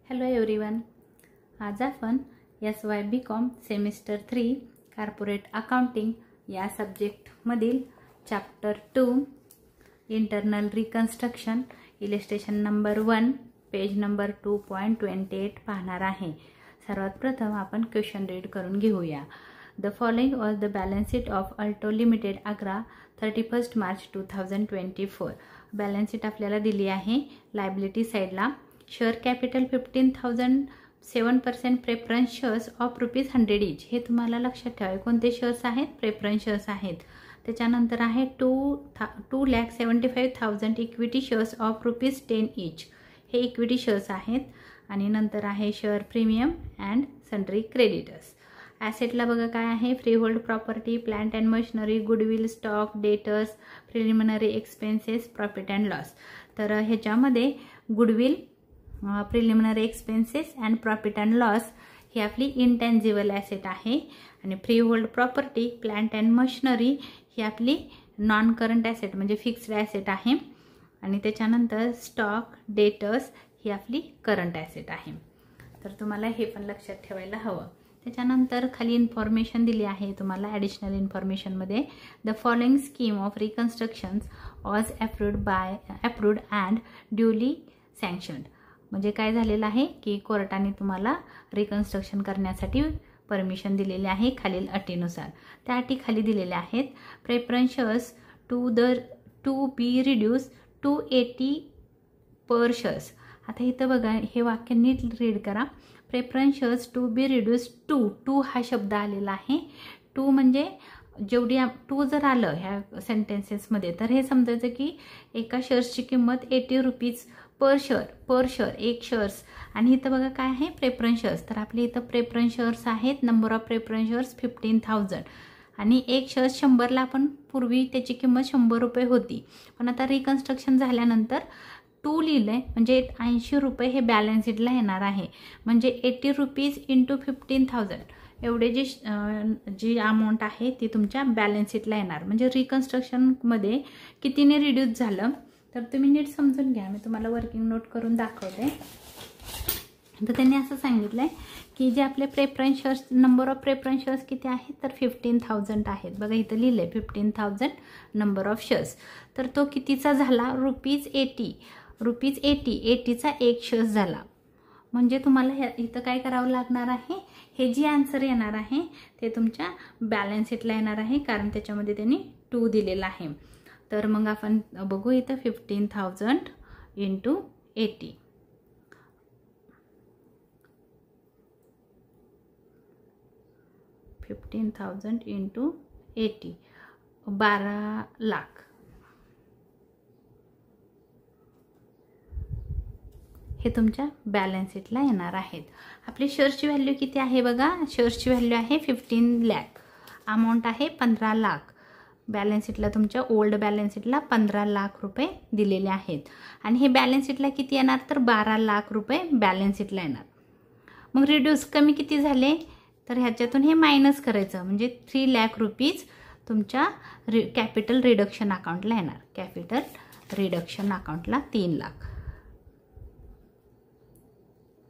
Hello everyone, आज आपण SYBCom semester 3 corporate accounting या सब्जेक्टमधील chapter 2 internal reconstruction illustration number 1 page number 2.28 पाहणार आहे। सर्वात प्रथम आपण क्वेश्चन रीड करून घेऊया। The following was the balance sheet of Alto limited Agra 31 March 2024। Balance sheet आपल्याला दिली आहे। लायबिलिटी साइडला share capital 15,000, 7% preference shares of ₹100 इच। हे तुम्हाला लक्षात ठेवावे कोणते शेअर्स आहेत, प्रेफरन्स शेअर्स आहेत। त्याच्यानंतर आहे 2,75,000 इक्विटी शेअर्स ऑफ ₹10 इच। हे इक्विटी शेअर्स आहेत। आणि नंतर आहे share premium and sundry creditors. ॲसेटला बघा काय आहे, free hold property, plant and machinery, goodwill, stock, debtors, preliminary expenses, profit and loss. तर ह्याच्यामध्ये goodwill, preliminary expenses and profit and loss ही आपली इंटँजिबल ॲसेट आहे। आणि free hold property, plant and machinery ही आपली नॉन करंट ॲसेट म्हणजे fixed asset आहे। आणि त्याच्यानंतर स्टॉक, डेटर्स ही आपली करंट ॲसेट आहे। तर तुम्हाला हे पण लक्षात ठेवायला हवं। त्याच्यानंतर खाली इन्फॉर्मेशन दिली आहे तुम्हाला ॲडिशनल इन्फॉर्मेशनमध्ये। The following scheme of reconstructions was approved and duly sanctioned. म्हणजे काय झालेलं आहे की कोर्टाने तुम्हाला रिकन्स्ट्रक्शन करण्यासाठी परमिशन दिलेली आहे खालील अटीनुसार। त्या अटी खाली दिलेल्या आहेत। Preference shares to be reduce to 80 per shares. आता इथं बघा हे वाक्य नीट रीड करा। Preference shares to be reduce to हा शब्द आलेला आहे। टू म्हणजे जेवढी टू जर आलं ह्या सेंटेन्सेसमध्ये तर हे समजायचं की एका शेअर्सची किंमत ₹80 पर शेअर एक शेअर्स। आणि इथं बघा काय आहे, प्रेफरन्स शेअर्स। तर आपले इथं प्रेफरन्स शेअर्स आहेत। नंबर ऑफ प्रेफरन्स शेअर्स 15,000 आणि एक शेअर्स 100ला आपण पूर्वी त्याची किंमत ₹100 होती। पण आता रिकन्स्ट्रक्शन झाल्यानंतर 2 लिहिलंय म्हणजे ₹80 हे बॅलन्स शीटला येणार आहे। म्हणजे ₹80 इंटू 15,000 एवढे जी अमाऊंट आहे ती तुमच्या बॅलन्स शीटला येणार। म्हणजे रिकन्स्ट्रक्शनमध्ये कितीने रिड्यूस झालं तर तुम्ही नीट समजून घ्या। मी तुम्हाला वर्किंग नोट करून दाखवते। तर त्यांनी असं सांगितलंय की जे आपले preference shares, number of preference shares किती आहेत तर 15,000 आहेत। बघा इथं लिहिलंय 15,000 नंबर ऑफ शेअर्स। तर तो कितीचा झाला, ₹80चा एक शेअर्स झाला। म्हणजे तुम्हाला इथं काय करावं लागणार आहे, हे जी आन्सर येणार आहे ते तुमच्या बॅलन्स शीटला येणार आहे कारण त्याच्यामध्ये त्यांनी 2 दिलेला आहे। तर मग आपण बघू इथं 15,000 इंटू 80। $15,000 इंटू 80 12 लाख। हे तुमच्या बॅलन्स शीटला येणार आहेत। आपली शेअर्सची व्हॅल्यू किती आहे बघा, शेअर्सची व्हॅल्यू आहे 15 लाख, अमाऊंट आहे 15 लाख। बॅलन्स शीटला तुमच्या ओल्ड बॅलन्स शीटला 15 लाख रुपये दिलेले आहेत। आणि हे बॅलन्स शीटला किती येणार तर 12 लाख रुपये बॅलन्स शीटला येणार। मग रिड्यूस कमी किती झाले तर ह्याच्यातून हे मायनस करायचं म्हणजे ₹3 लाख तुमच्या कॅपिटल रिडक्शन अकाउंटला येणार। कॅपिटल रिडक्शन अकाउंटला 3 लाख,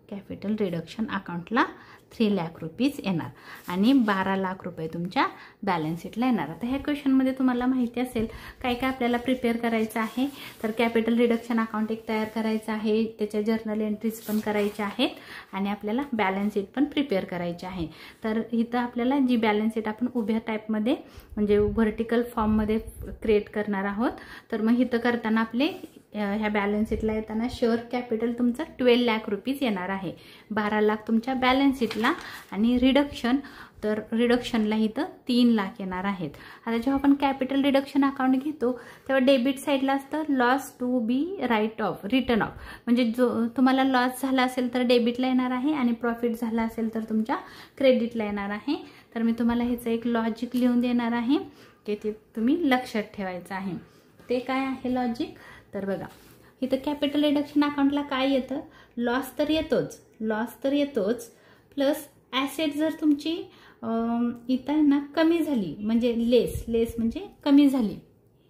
कॅपिटल रिडक्शन अकाउंटला ₹3 लाख येणार आणि 12 लाख रुपये तुमच्या बॅलन्स शीटला येणार। आता ह्या क्वेश्चनमध्ये तुम्हाला माहिती असेल काय काय आपल्याला प्रिपेअर करायचं आहे। तर कॅपिटल रिडक्शन अकाउंट एक तयार करायचं आहे, त्याच्या जर्नल एंट्रीज पण करायच्या आहेत आणि आपल्याला बॅलन्स शीट पण प्रिपेअर करायची आहे। तर इथं आपल्याला जी बॅलन्स शीट आपण उभ्या टाईपमध्ये म्हणजे व्हर्टिकल फॉर्ममध्ये क्रिएट करणार आहोत। तर मग इथं करताना आपले ह्या बॅलन्स शीटला येताना शेअर कॅपिटल तुमचं ₹12 लाख येणार आहे। 12 लाख तुमच्या बॅलन्स शीटला आणि रिडक्शन तर रिडक्शनला इथं 3 लाख येणार आहेत। आता जेव्हा आपण कॅपिटल रिडक्शन अकाउंट घेतो तेव्हा डेबिट साईडला असतं loss to be return off म्हणजे जो तुम्हाला लॉस झाला असेल तर डेबिटला येणार आहे आणि प्रॉफिट झाला असेल तर तुमच्या क्रेडिटला येणार आहे। तर मी तुम्हाला ह्याचं एक लॉजिक लिहून देणार आहे की ते तुम्ही लक्षात ठेवायचं आहे। ते काय आहे लॉजिक तर बघा इथं कॅपिटल रिडक्शन अकाउंटला काय येतं, लॉस तर येतोच प्लस ॲसेट जर तुमची इथं ना कमी झाली म्हणजे लेस म्हणजे कमी झाली,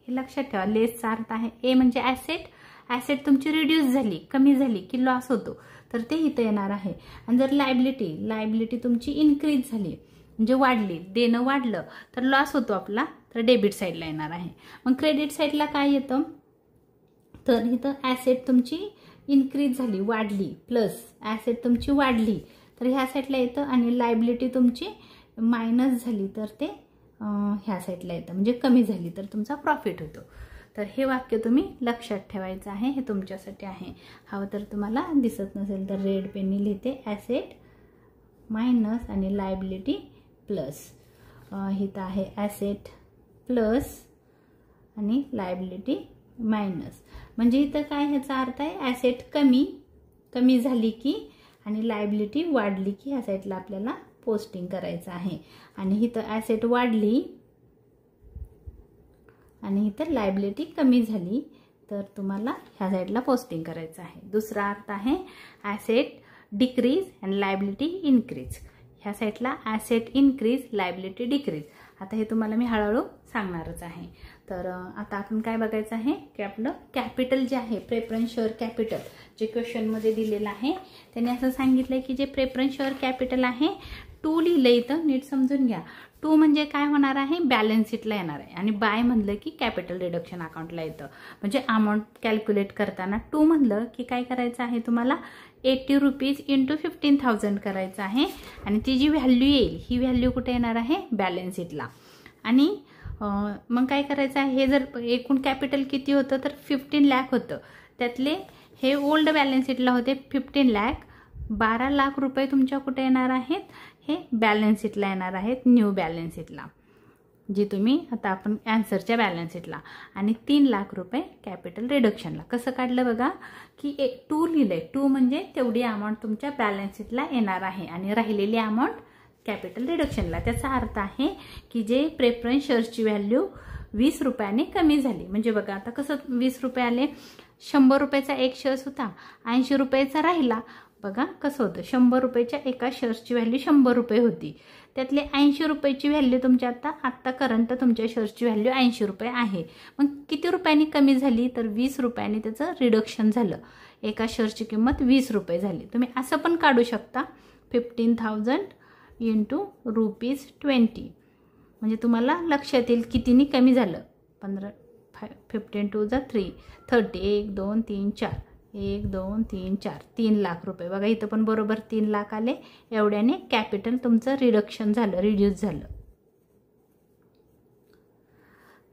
हे लक्षात ठेवा। लेसचा अर्थ आहे ए म्हणजे ॲसेट ॲसेट तुमची रिड्यूस झाली, कमी झाली की लॉस होतो, तर ते इथं येणार आहे. आणि जर लायबिलिटी तुमची इन्क्रीज झाली म्हणजे वाढली, देणं वाढलं तर लॉस होतो आपला, तर डेबिट साईडला येणार आहे. मग क्रेडिट साईडला काय येतं, तर इथं ॲसेट तुमची इन्क्रीज झाली, वाढली, प्लस ॲसेट तुमची वाढली तर ह्या साईडला येतं, आणि लायबिलिटी तुमची मायनस झाली तर ते ह्या साईडला येतं, म्हणजे कमी झाली तर तुमचा प्रॉफिट होतो. तर हे वाक्य तुम्ही लक्षात ठेवायचं आहे, हे तुमच्यासाठी आहे. हवं तर तुम्हाला दिसत नसेल तर रेड पेननी लिहिते, ॲसेट मायनस आणि लायबिलिटी प्लस. इथं आहे ॲसेट प्लस आणि लायबिलिटी मायनस. म्हणजे इथं काय ह्याचा अर्थ आहे, ॲसेट कमी झाली की आणि लायबिलिटी वाढली की ह्या साईडला आपल्याला पोस्टिंग करायचं आहे. आणि इथं ॲसेट वाढली आणि इथं लायबिलिटी कमी झाली तर तुम्हाला ह्या साईडला पोस्टिंग करायचं आहे. दुसरा अर्थ आहे asset decrease and liability increase. ह्या साईडला ॲसेट इन्क्रीज, लायबिलिटी डिक्रीज. आता हे तुम्हाला मी हळूहळू सांगणारच आहे. तर आता आपण काय बघायचं आहे की आपलं कॅपिटल जे आहे, प्रेफरन्स शेअर कॅपिटल जे क्वेश्चनमध्ये दिलेलं आहे, त्यांनी असं सांगितलं की जे प्रेफरन्स शेअर कॅपिटल आहे, 2 लिहिलं इथं, नीट समजून घ्या. 2 म्हणजे काय होणार आहे, बॅलन्स शीटला येणार आहे. आणि बाय म्हणलं की कॅपिटल रिडक्शन अकाउंटला येतं. म्हणजे अमाऊंट कॅल्क्युलेट करताना 2 म्हणलं की काय करायचं आहे, तुम्हाला 80 रुपीज इंटू 15,000 करायचं आहे. आणि ती जी व्हॅल्यू येईल ही व्हॅल्यू कुठे येणार आहे, बॅलन्स शीटला. आणि मग काय करायचं आहे, हे जर एकूण कॅपिटल किती होतं तर 15 लाख होतं. त्यातले हे ओल्ड बॅलन्स शीटला होते 15 लाख, 12 लाख रुपये तुमच्या कुठे येणार आहेत, हे बॅलन्स शीटला येणार आहेत, न्यू बॅलन्स शीटला, जी तुम्ही आता आपण ॲन्सरच्या बॅलन्स शीटला. आणि 3 लाख रुपये कॅपिटल रिडक्शनला. कसं काढलं बघा की 2 लिहिलंय, 2 म्हणजे तेवढी अमाऊंट तुमच्या बॅलन्स शीटला येणार आहे आणि राहिलेली अमाऊंट कॅपिटल रिडक्शनला. त्याचा अर्थ आहे की जे प्रेफरन्स शेअर्सची व्हॅल्यू 20 रुपयाने कमी झाली. म्हणजे बघा आता कसं 20 रुपये आले, 100 रुपयाचा एक शेअर्स होता, 80 रुपयाचा राहिला. बघा कसं होतं, 100 रुपयाच्या एका शेअर्सची व्हॅल्यू 100 रुपये होती, त्यातले 80 रुपयाची व्हॅल्यू तुमच्या आत्ता करंट तुमच्या शेअर्सची व्हॅल्यू 80 रुपये आहे. मग किती रुपयांनी कमी झाली, तर 20 रुपयांनी त्याचं रिडक्शन झालं. एका शेअर्सची किंमत 20 रुपये झाली. तुम्ही असं पण काढू शकता, 15,000 इंटू ₹20. म्हणजे तुम्हाला लक्षात येईल कितीनी कमी झालं. 15 2 3 30, 1 2 3 4, 1 2 3 4, 3 लाख रुपये. बघा इथं पण बरोबर 3 लाख आले. एवढ्याने कॅपिटल तुमचं रिडक्शन झालं, रिड्यूस झालं,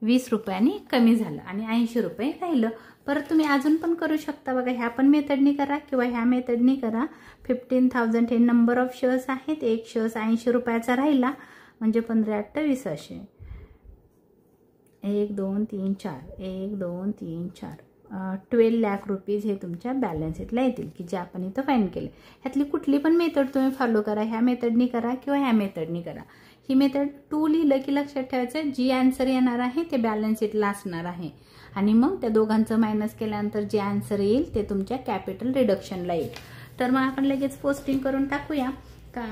20 रुपयांनी कमी झालं आणि 80 रुपये राहिलं. परत तुम्ही अजून पण करू शकता. बघा ह्या पण मेथडनी करा किंवा ह्या मेथडनी करा. 15,000 हे नंबर ऑफ शेअर्स आहेत, एक शेअर्स 80 रुपयाचा राहिला म्हणजे 15 8 20 असे. 1 2 3 4, 1 2 3 4, 12 लाख रुपीज हे तुमच्या बॅलन्स शीटला येतील की जे आपण इथं फाईन केले. ह्यातली कुठली पण मेथड तुम्ही फॉलो करा, ह्या मेथडनी करा किंवा ह्या मेथडनी करा. ही मेथड 2 लिहिलं की लक्षात ठेवायचं जी आन्सर येणार आहे ते बॅलन्स शीटला असणार आहे. आणि मग त्या दोघांचं मायनस केल्यानंतर जे आन्सर येईल ते तुमच्या कॅपिटल रिडक्शनला येईल. तर मग आपण लगेच पोस्टिंग करून टाकूया का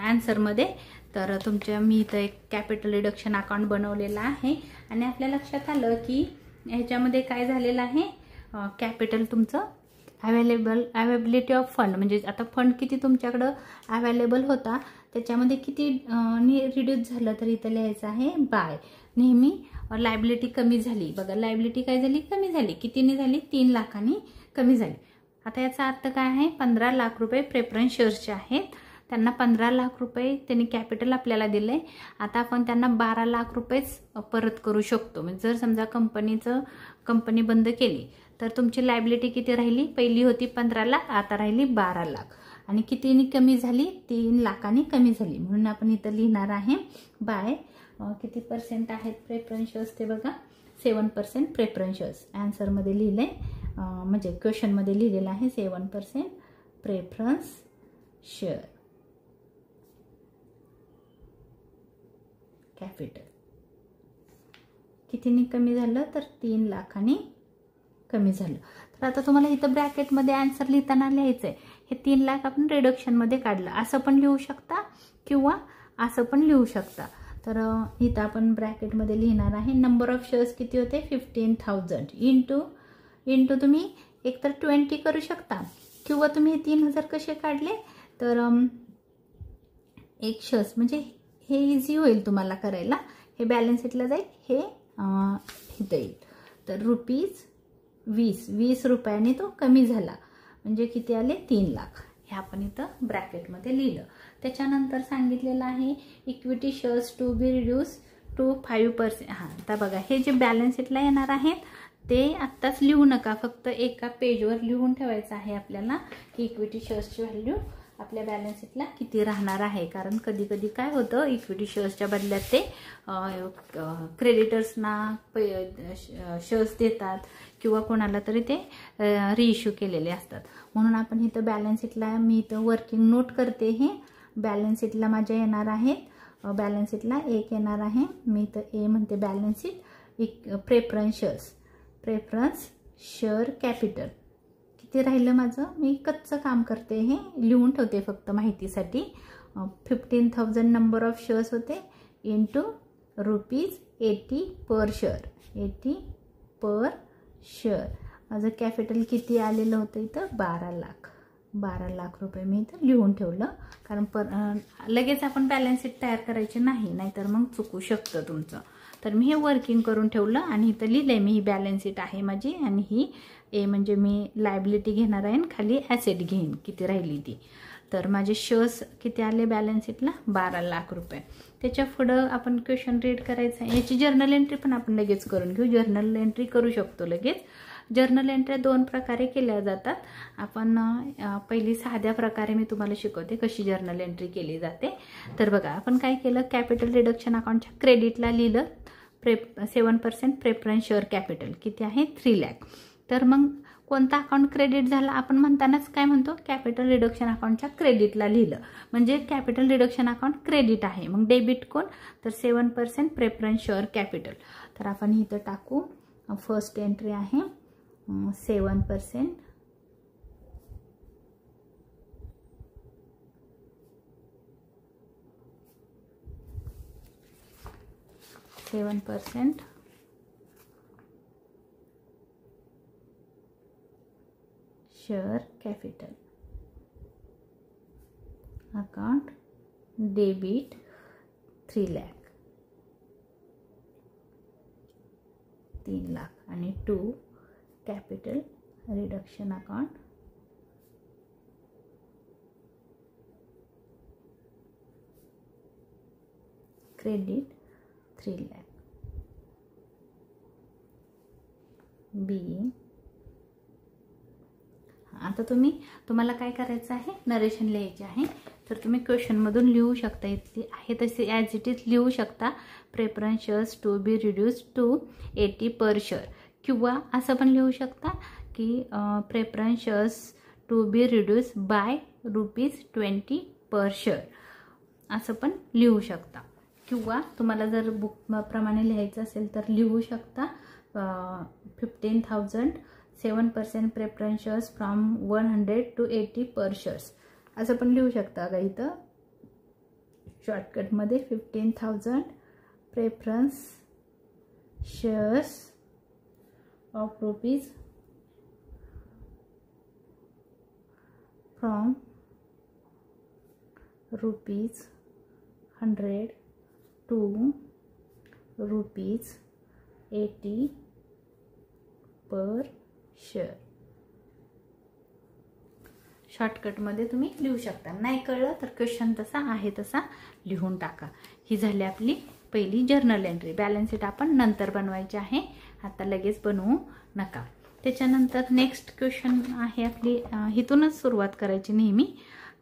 आन्सरमध्ये. तर मी इथं एक कॅपिटल रिडक्शन अकाउंट बनवलेलं आहे आणि आपल्या लक्षात आलं की ह्याच्यामध्ये काय झालेलं आहे, कॅपिटल तुमचं अवेलेबिलिटी ऑफ फंड, म्हणजे आता फंड किती तुमच्याकडं अवेलेबल होता त्याच्यामध्ये किती रिड्यूस झालं तर इथं लिहायचं आहे बाय. नेहमी लायबिलिटी कमी झाली. बघा लायबिलिटी काय झाली, कमी झाली. कितीने झाली, 3 लाखांनी कमी झाली. आता याचा अर्थ काय आहे, 15 लाख रुपये प्रेफरन्स शेअर्सचे आहेत, त्यांना 15 लाख रुपये त्यांनी कॅपिटल आपल्याला दिलंय. आता आपण त्यांना 12 लाख रुपयेच परत करू शकतो. म्हणजे जर समजा कंपनी बंद केली तर तुमची लायबिलिटी किती राहिली, पहिली होती 15 लाख, आता राहिली 12 लाख. आणि कितीनी कमी झाली, 3 लाखांनी कमी झाली. म्हणून आपण इथं लिहिणार आहे बाय. किती पर्सेंट आहेत प्रेफरन्स शेअर्स ते बघा, 7% प्रेफरन्स शेअर्स. आन्सरमध्ये लिहिलंय, म्हणजे क्वेश्चनमध्ये लिहिलेलं आहे 7% प्रेफरन्स शेअर कॅपिटल. कितीनी कमी झालं तर 3 लाखांनी कमी झालं. तर आता तुम्हाला इथं ब्रॅकेटमध्ये आन्सर लिहिताना लिहायचं आहे, हे 3 लाख आपण रिडक्शनमध्ये काढलं. असं पण लिहू शकता किंवा असं पण लिहू शकता. तर इथं आपण ब्रॅकेटमध्ये लिहिणार आहे नंबर ऑफ शेअर्स किती होते, 15,000 इंटू तुम्ही एकतर 20 करू शकता किंवा तुम्ही हे 3000 कसे काढले तर एक शेअर्स म्हणजे हे इझी होईल तुम्हाला करायला. हे बॅलन्स शीटला जाईल, हे इथं येईल. तर ₹20 रुपयाने तो कमी झाला म्हणजे किती आले 3 लाख. हे आपण इथं ब्रॅकेटमध्ये लिहिलं. त्याच्यानंतर सांगितलेलं आहे equity shares to be reduce to 5%. हां, आता बघा हे जे बॅलन्स शीटला येणार आहेत ते आत्ताच लिहू नका, फक्त एका पेजवर लिहून ठेवायचं आहे आपल्याला की इक्विटी शेअर्सची व्हॅल्यू आपल्या बॅलन्स शीटला किती राहणार आहे. कारण कधी कधी काय होतं इक्विटी शेअर्सच्या बदल्यात ते क्रेडिटर्सना शेअर्स देतात किंवा कोणाला तरी ते रिइश्यू केलेले असतात. म्हणून आपण इथं बॅलन्स शीटला मी इथं वर्किंग नोट करते. हे बॅलन्स शीटला माझ्या येणार आहेत, बॅलन्स शीटला एक येणार आहे. मी इथं ए म्हणते balance sheet preference share capital किती राहिलं माझं. मी कच्चं काम करते, हे लिहून ठेवते फक्त माहितीसाठी. 15,000 नंबर ऑफ शेअर्स होते into ₹80 per share. 80 per share. माझं कॅपिटल किती आलेलं होतं इथं 12 लाख रुपये मी इथं लिहून ठेवलं. कारण लगेच आपण बॅलन्स शीट तयार करायचे नाही, नाहीतर मग चुकू शकतं तुमचं. तर मी हे वर्किंग करून ठेवलं आणि इथं लिहिलंय मी ही बॅलन्स शीट आहे माझी. आणि ही ए म्हणजे मी लायबिलिटी घेणार आहे आणि खाली ॲसेट घेईन किती राहिली ती. तर माझे शेअर्स किती आले बॅलन्स शीटला 12 लाख रुपये. त्याच्या पुढं आपण क्वेश्चन रीड करायचं आहे. याची जर्नल एंट्री पण आपण लगेच करून घेऊ. जर्नल एंट्री करू शकतो लगेच. जर्नल एंट्री 2 प्रकारे केल्या जातात. आपण पहिली साध्या प्रकारे मी तुम्हाला शिकवते कशी जर्नल एंट्री केली जाते. तर बघा आपण काय केलं, कॅपिटल रिडक्शन अकाउंटच्या क्रेडिटला लिहिलं 7% प्रेफरन्स शेअर कॅपिटल किती आहे 3 लाख. तर मग कोणता अकाउंट क्रेडिट झाला आपण म्हणतानाच काय म्हणतो कॅपिटल रिडक्शन अकाउंटच्या क्रेडिटला लिहिलं म्हणजे कॅपिटल रिडक्शन अकाउंट क्रेडिट आहे. मग डेबिट कोण तर 7% प्रेफरन्स शेअर कॅपिटल. तर आपण इथं टाकू फर्स्ट एंट्री आहे 7% share capital account debit 3 lakh 3 lakh आणि 2 capital reduction account credit 3 lakh B. आता तुम्हाला काय करायचं आहे नरेशन लिहायचे आहे. तर तुम्ही क्वेश्चनमधून लिहू शकता, इथली आहे तशी ॲज इट इज लिहू शकता. Preference shares to be reduce to 80 per share. किंवा असं पण लिहू शकता की preference shares to be reduce by ₹20 per share असं पण लिहू शकता. किंवा तुम्हाला जर बुक प्रमाणे लिहायचं असेल तर लिहू शकता 15,000 7% preference shares from 100 to 80 per shares असं पण लिहू शकता. का इथं शॉर्टकटमध्ये 15,000 preference shares of rupees from ₹100 to ₹80 per share. शॉर्टकटमध्ये तुम्ही लिहू शकता. नाही कळलं तर क्वेश्चन तसा आहे तसा लिहून टाका. ही झाली आपली पहिली जर्नल एंट्री. बॅलन्स शीट आपण नंतर बनवायची आहे, आता लगेच बनवू नका. त्याच्यानंतर नेक्स्ट क्वेश्चन आहे आपली, इथूनच सुरुवात करायची नेहमी.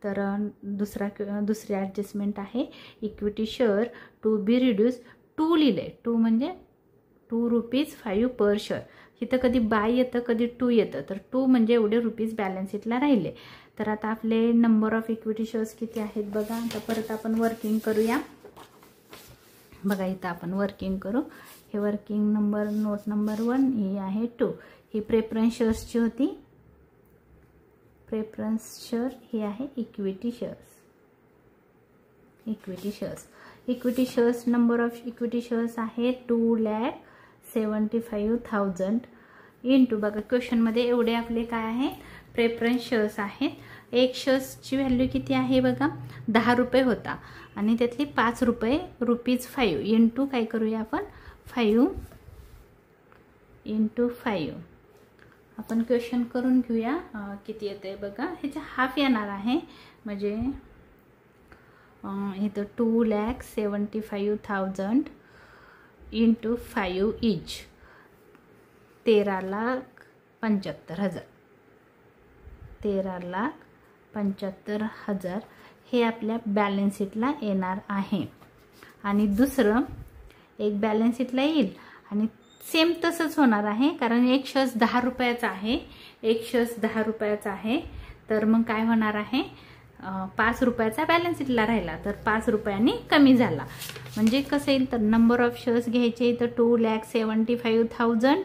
तर दुसरी ॲडजस्टमेंट आहे equity share to be reduce. 2 लिहिले, 2 म्हणजे ₹5 पर शेअर. इथं कधी बाय येतं कधी 2 येतं. तर 2 म्हणजे एवढे रुपीज बॅलन्स शीटला राहिले. तर आता आपले नंबर ऑफ इक्विटी शेअर्स किती आहेत बघा. आता परत आपण वर्किंग करूया. बघा इथं आपण वर्किंग करू. हे वर्किंग नंबर नोट नंबर 1 ही आहे 2. ही प्रेफरन्स शेअर्सची होती. प्रेफरन्स शेअर ही आहे equity shares. Equity shares number of equity shares आहे 2,75,000. इंटू बघा क्वेश्चनमध्ये एवढे आपले काय आहे प्रेफरन्स शेअर्स आहेत. एक शेअर्सची व्हॅल्यू किती आहे बघा 10 रुपये होता आणि त्यातली 5 रुपये ₹5 इंटू काय करूया आपण 5 इंटू 5 आपण क्वेश्चन करून घेऊया किती येते बघा. ह्याचे हाफ येणार आहे म्हणजे इथं 2,75,000 इंटू 5 इच 13,75,000 13,75,000 हे आपल्या बॅलन्स शीटला येणार आहे. आणि दुसरं एक बॅलन्स शीटला येईल आणि सेम तसंच होणार आहे कारण एक शेअर्स 10 रुपयाचा आहे, एक शेअर्स 10 रुपयाचा आहे. तर मग काय होणार आहे 5 रुपयाचा बॅलन्स शीटला राहिला तर 5 रुपयांनी कमी झाला. म्हणजे कसं येईल तर नंबर ऑफ शेअर्स घ्यायचे तर 2,75,000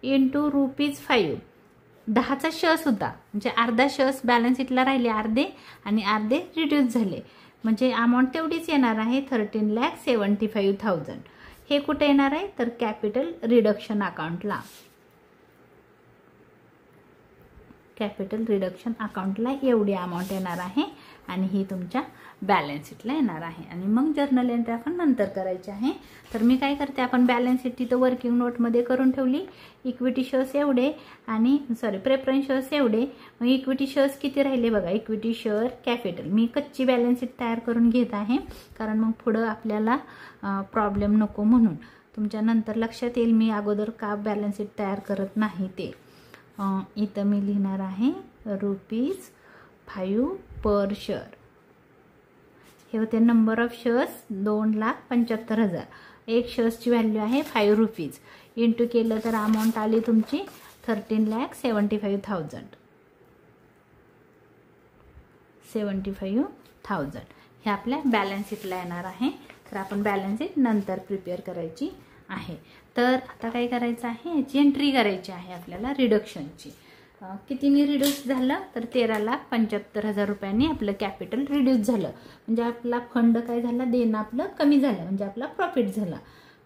इंटू ₹5 10चा शेअर्स होता म्हणजे अर्धा शेअर्स बॅलन्स शीटला राहिले अर्धे आणि अर्धे रिड्यूस झाले म्हणजे अमाऊंट तेवढीच येणार आहे 13,75,000. हे कुठे येणार आहे तर कॅपिटल रिडक्शन अकाउंटला. कॅपिटल रिडक्शन अकाउंटला एवढी अमाऊंट येणार आहे आणि ही तुमच्या बॅलन्स शीटला येणार आहे. आणि मग जर्नल एंट्री आपण नंतर करायची आहे. तर मी काय करते आपण बॅलन्स शीट तिथं वर्किंग नोटमध्ये करून ठेवली. इक्विटी शेअर्स एवढे आणि प्रेफरन्स शेअर्स एवढे. मग इक्विटी शेअर्स किती राहिले बघा इक्विटी शेअर कॅपिटल मी कच्ची बॅलन्स शीट तयार करून घेत आहे कारण मग पुढं आपल्याला प्रॉब्लेम नको म्हणून. तुमच्या नंतर लक्षात येईल मी अगोदर का बॅलन्स शीट तयार करत नाही ते. इथं मी लिहिणार आहे ₹5 पर शेअर. हे होते नंबर ऑफ शेअर्स 2,75,000. एक शेअर्सची व्हॅल्यू आहे ₹5 इंटू केलं तर अमाऊंट आली तुमची 13,75,000 हे आपल्या बॅलन्स शीटला येणार आहे. तर आपण बॅलन्स शीट नंतर प्रिपेअर करायची आहे. तर आता काय करायचं आहे याची एंट्री करायची आहे आपल्याला रिडक्शनची. कितीने रिड्यूस झालं तर 13,75,000 रुपयांनी आपलं कॅपिटल रिड्यूस झालं म्हणजे आपला फंड काय झाला देणं आपलं कमी झालं म्हणजे आपला प्रॉफिट झाला.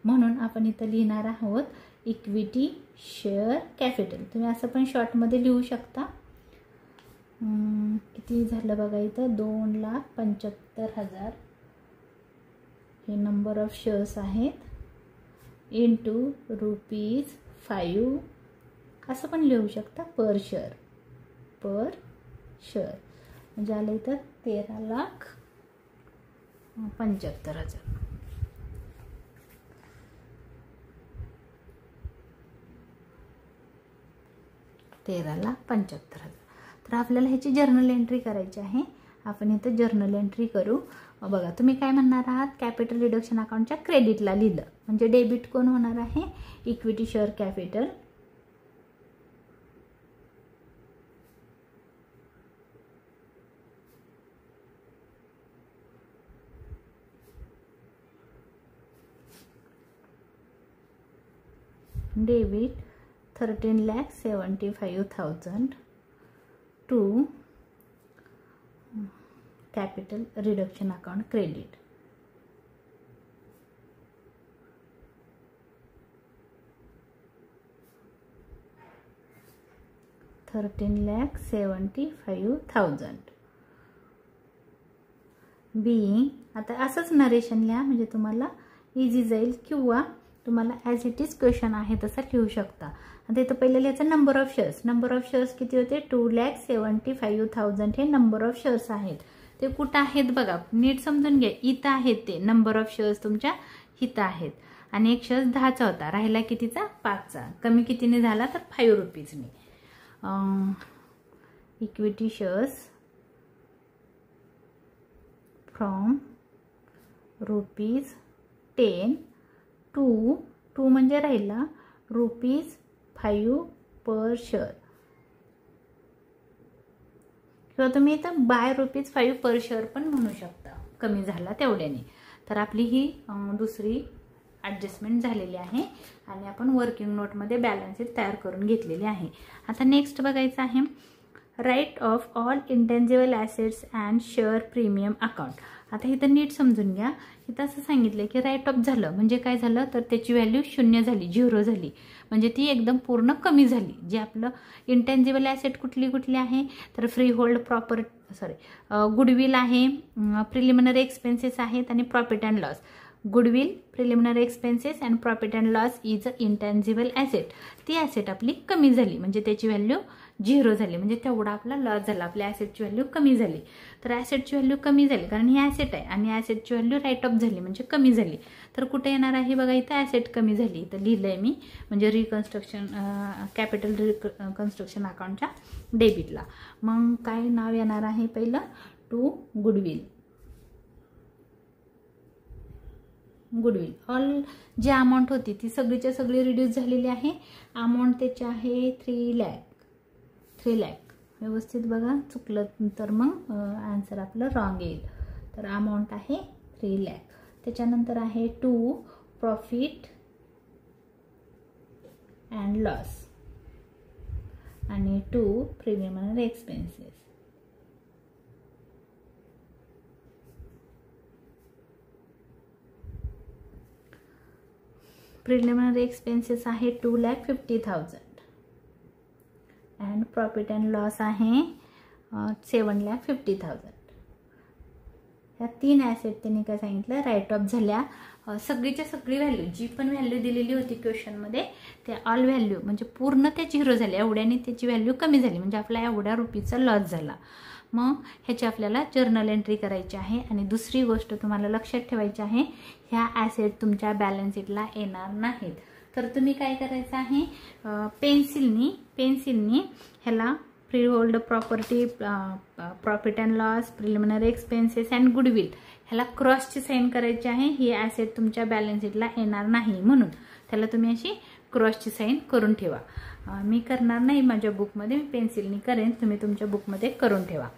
म्हणून आपण इथं लिहिणार आहोत इक्विटी शेअर कॅपिटल. तुम्ही असं पण शॉर्टमध्ये लिहू शकता. किती झालं बघा इथं 2,75,000 हे नंबर ऑफ शेअर्स आहेत इंटू ₹5 असं पण लिहू शकता पर शेअर म्हणजे आलं इथं 13,75,000. तर आपल्याला ह्याची जर्नल एंट्री करायची आहे. आपण इथं जर्नल एंट्री करू. बघा तुम्ही काय म्हणणार आहात कॅपिटल रिडक्शन अकाउंटच्या क्रेडिटला लिहिलं म्हणजे डेबिट कोण होणार आहे equity share capital debit 13,75,000 to capital reduction account credit. $13,75,000 being. आता असंच नरेशन लिहा म्हणजे तुम्हाला इझी जाईल किंवा तुम्हाला ॲज इट इज क्वेश्चन आहे तसं लिहू शकता. आता इथं पहिलं लिहायचं number of shares. Number of shares किती होते 2,75,000 हे नंबर ऑफ शेअर्स आहेत. ते कुठं आहेत बघा नीट समजून घ्या. इथं आहेत ते नंबर ऑफ शेअर्स तुमच्या इथं आहेत आणि एक शेअर्स 10चा होता राहिला कितीचा 5चा कमी कितीने झाला तर ₹5 इक्विटी शेअर्स फ्रॉम ₹10 टू म्हणजे राहिला ₹5 पर शेअर किंवा तुम्ही इथं बाय ₹5 पर शेअर पण म्हणू शकता कमी झाला तेवढ्याने. तर आपली ही दुसरी ॲडजस्टमेंट झालेली आहे आणि आपण वर्किंग नोटमध्ये बॅलन्स शीट तयार करून घेतलेली आहे. आता नेक्स्ट बघायचं आहे write off all intangible assets and share premium account. आता इथं नीट समजून घ्या. इथं असं सांगितलं की राईट ऑफ झालं म्हणजे काय झालं तर त्याची व्हॅल्यू 0 झाली, 0 झाली, म्हणजे ती एकदम पूर्ण कमी झाली. जे आपलं इंटेन्जिबल ॲसेट कुठली आहे तर फ्री होल्ड गुडविल आहे, प्रिलिमिनरी एक्सपेन्सेस आहेत आणि profit and loss. Goodwill, preliminary expenses and profit and loss is a intangible asset. ती ॲसेट आपली कमी झाली म्हणजे त्याची व्हॅल्यू 0 झाली, म्हणजे तेवढा आपला लॉस झाला, आपल्या ॲसेटची व्हॅल्यू कमी झाली. तर ॲसेटची व्हॅल्यू कमी झाली कारण ही ॲसेट आहे आणि ॲसेटची व्हॅल्यू राईट ऑफ झाली म्हणजे कमी झाली. तर कुठे येणार आहे बघा, इथं ॲसेट कमी झाली, इथं लिहिलं आहे मी, म्हणजे रिकन्स्ट्रक्शन कॅपिटल रिकन्स्ट्रक्शन अकाउंटच्या डेबिटला. मग काय नाव येणार आहे पहिलं, टू गुडविल. गुडविल ऑल जी अमाऊंट होती ती सगळीच्या सगळी रिड्यूस झालेली आहे. अमाऊंट त्याची आहे 3 लाख. व्यवस्थित बघा, चुकलं तर मग आन्सर आपलं रॉंग येईल. तर अमाऊंट आहे 3 लाख. त्याच्यानंतर आहे 2 प्रॉफिट अँड लॉस आणि 2 प्रिलिमिनरी एक्सपेन्सेस. प्रिलिमिनरी एक्सपेन्सेस आहे 2,50,000 अँड प्रॉफिट अँड लॉस आहे 7,50,000. ह्या 3 ॲसेट त्यांनी काय सांगितलं राईट ऑफ झाल्या. सगळीच्या सगळी व्हॅल्यू, जी पण व्हॅल्यू दिलेली होती क्वेश्चनमध्ये ते ऑल व्हॅल्यू म्हणजे पूर्ण त्या 0 झाल्या, एवढ्याने त्याची व्हॅल्यू कमी झाली म्हणजे आपला एवढ्या रुपीचा लॉस झाला. मग ह्याची आपल्याला जर्नल एंट्री करायची आहे. आणि दुसरी गोष्ट तुम्हाला लक्षात ठेवायची आहे, ह्या ॲसेट तुमच्या बॅलन्स शीटला येणार नाहीत. तर तुम्ही काय करायचं आहे, पेन्सिलनी ह्याला free hold property, profit and loss, preliminary expenses and goodwill ह्याला क्रॉसची साईन करायची आहे. ही ॲसेट तुमच्या बॅलन्स शीटला येणार नाही म्हणून त्याला तुम्ही अशी क्रॉसची साईन करून ठेवा. मी करणार नाही माझ्या बुकमध्ये, मी पेन्सिलनी करेन, तुम्ही तुमच्या बुकमध्ये करून ठेवा.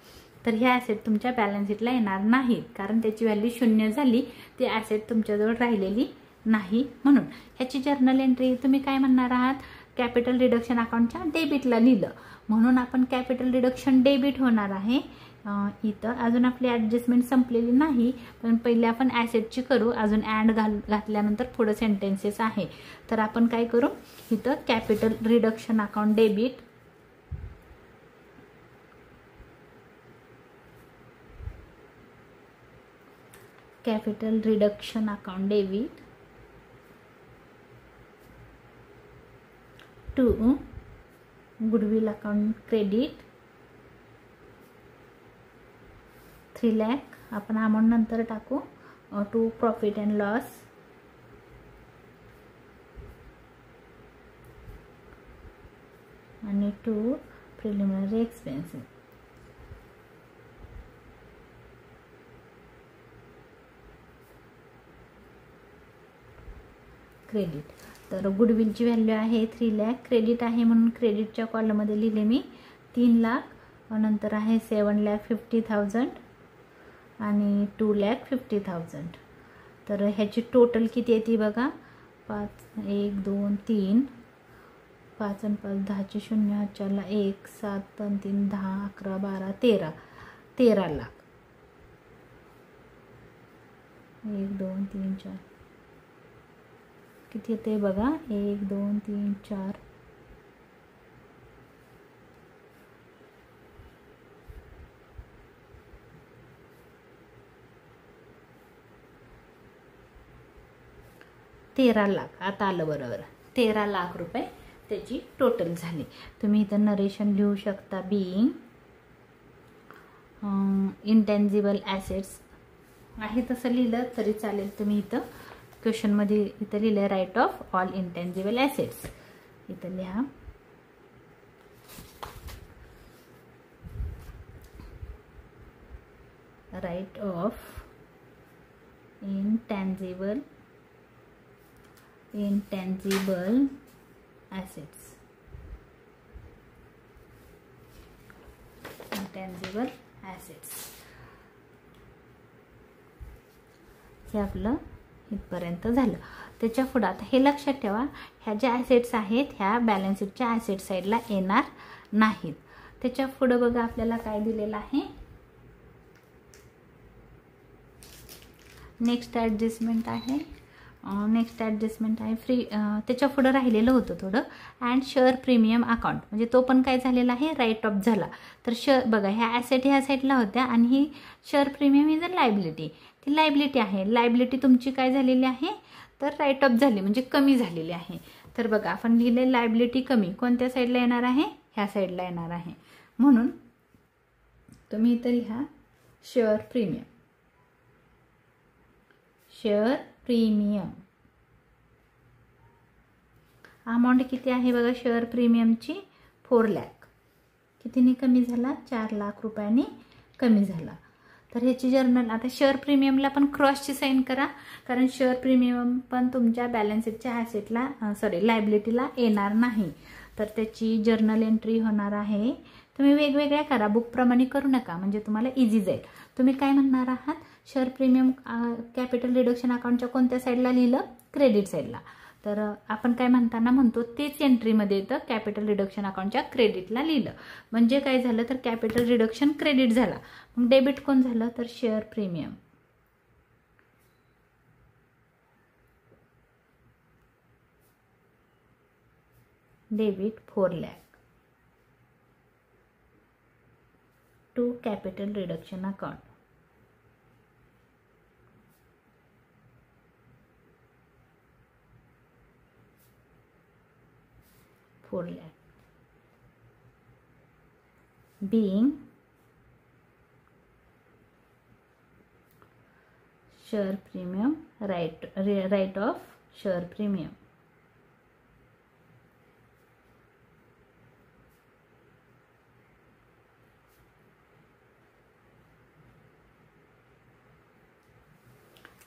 तर ह्या ॲसेट तुमच्या बॅलन्स शीटला येणार नाहीत कारण त्याची व्हॅल्यू 0 झाली, ती ॲसेट तुमच्याजवळ राहिलेली नाही म्हणून. ह्याची जर्नल एंट्री तुम्ही काय म्हणणार आहात, कॅपिटल रिडक्शन अकाउंटच्या डेबिटला लिहिलं म्हणून आपण कॅपिटल रिडक्शन डेबिट होणार आहे. इथं अजून आपली ॲडजस्टमेंट संपलेली नाही, पण पहिले आपण ॲसेटची करू. अजून ॲड घातल्यानंतर पुढं सेंटेन्सेस आहे. तर आपण काय करू, इथं capital reduction account debit, capital reduction account debit to goodwill account credit 3 lakh. आपण अमाऊंट नंतर टाकू. टू प्रॉफिट अँड लॉस आणि 2 प्रिलिमिनरी एक्सपेन्सेस. क्रेडिट. तर गुडविलची व्हॅल्यू आहे 3 लाख, क्रेडिट आहे म्हणून क्रेडिटच्या कॉलममध्ये लिहिले मी 3 लाख, नंतर आहे 7,50,000 आणि 2,50,000. तर ह्याची टोटल किती येते बघा, 5 1 2 3 5 आणि 5 10चे 0, 4ला 1, 7 आणि 3 10, 11 12 13 लाख. 1 2 3 4 किती येते बघा, 1 2 3 4 13 लाख. आता आलं बरोबर, 13 लाख रुपये त्याची टोटल झाली. तुम्ही इथं नरेशन लिहू शकता, बीइंग इंटेन्जिबल ॲसेट्स आहे तसं लिहिलं तरी चालेल. तुम्ही इथं क्वेश्चनमध्ये इथं लिहिलं write off all intangible assets, इथं लिहा. Write off intangible assets. Intangible assets हे आपलं इथपर्यंत झालं. त्याच्या पुढे आता हे लक्षात ठेवा, ह्या ज्या ॲसेट्स आहेत ह्या बॅलन्स शीटच्या ॲसेट साईडला येणार नाहीत. त्याच्या पुढे बघा आपल्याला काय दिलेलं आहे, नेक्स्ट ॲडजस्टमेंट आहे फ्री, त्याच्या पुढं राहिलेलं होतं थोडं. अँड शेअर प्रीमियम अकाउंट, म्हणजे तो पण काय झालेला आहे, राईट ऑफ झाला. तर बघा ह्या ॲसेट ह्या साईडला होत्या आणि ही share premium is a liability, ती लायबिलिटी आहे. लायबिलिटी तुमची काय झालेली आहे, तर राईट ऑफ झाली, म्हणजे कमी झालेली आहे. तर बघा आपण लिहिले लायबिलिटी कमी, कोणत्या साईडला येणार आहे, ह्या साईडला येणार आहे. म्हणून तुम्ही इथं लिहा share premium. Share premium amount किती आहे बघा, शेअर प्रीमियमची 4 लाख. कितीने कमी झाला, 4 लाख रुपयांनी कमी झाला. तर ह्याची जर्नल, आता शेअर प्रीमियमला पण क्रॉसची साईन करा, कारण शेअर प्रीमियम पण तुमच्या बॅलन्स शीटच्या ॲसेटला लायबिलिटीला येणार नाही. तर त्याची जर्नल एंट्री होणार आहे. तुम्ही वेगवेगळ्या करा, बुकप्रमाणे करू नका, म्हणजे तुम्हाला इझी जाईल. तुम्ही काय म्हणणार आहात, शेअर प्रीमियम कॅपिटल रिडक्शन अकाउंटच्या कोणत्या साईडला लिहिलं, क्रेडिट साईडला. तर आपण काय म्हणताना म्हणतो तेच एंट्रीमध्ये येतं, कॅपिटल रिडक्शन अकाउंटच्या क्रेडिटला लिहिलं. म्हणजे काय झालं, तर कॅपिटल रिडक्शन क्रेडिट झाला. मग डेबिट कोण झालं, तर share premium. Debit 4 lakh to capital reduction account. $4 lakh being share premium, right of share premium.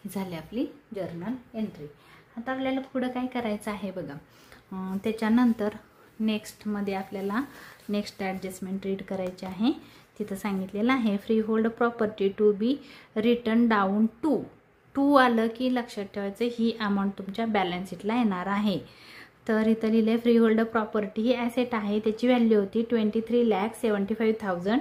झाली आपली जर्नल एंट्री. आता आपल्याला पुढं काय करायचं आहे बघा. त्याच्यानंतर नेक्स्टमध्ये आपल्याला नेक्स्ट ॲडजस्टमेंट रीड करायचे आहे. तिथं सांगितलेलं आहे free hold property to be return down to आलं की लक्षात ठेवायचं ही अमाऊंट तुमच्या बॅलन्स शीटला येणार आहे. तर इथं लिहिलं फ्री होल्ड प्रॉपर्टी ही ॲसेट आहे, त्याची व्हॅल्यू होती 23,75,000.